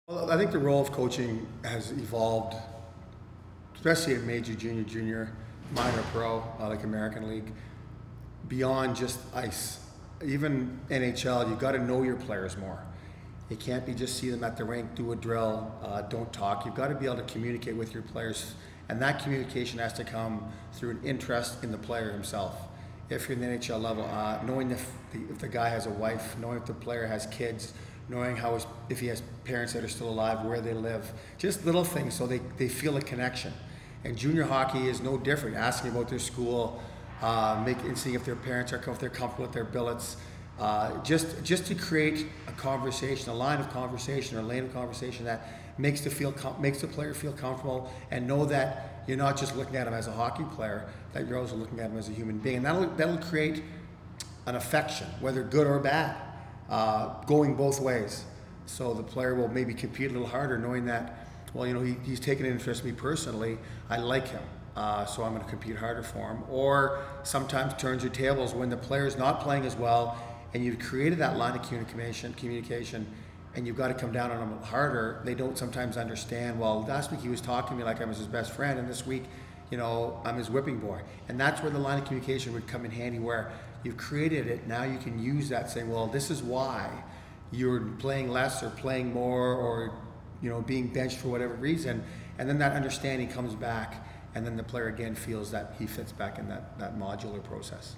Well, I think the role of coaching has evolved, especially in major, junior, minor, pro, like American League, beyond just ice. Even NHL, you've got to know your players more. You can't be just see them at the rink, do a drill, don't talk. You've got to be able to communicate with your players, and that communication has to come through an interest in the player himself. If you're in the NHL level, knowing if the guy has a wife, knowing if the player has kids, knowing if he has parents that are still alive, where they live, just little things so they feel a connection. And junior hockey is no different, asking about their school, seeing if their parents are if they're comfortable with their billets, just to create a conversation, a line of conversation or a lane of conversation that makes the player feel comfortable and know that you're not just looking at him as a hockey player, that you're also looking at him as a human being. And that'll create an affection, whether good or bad, going both ways. So the player will maybe compete a little harder, knowing that, well, you know, he's taken an interest in me personally. I like him, so I'm going to compete harder for him. Or sometimes turns your tables when the player's not playing as well, and you've created that line of communication, and you've got to come down on them harder. They don't sometimes understand. Well, last week he was talking to me like I was his best friend, and this week, you know, I'm his whipping boy. And that's where the line of communication would come in handy, where you've created it. Now you can use that, saying, well, this is why you're playing less or playing more, or, you know, being benched for whatever reason. And then that understanding comes back, and then the player again feels that he fits back in that modular process.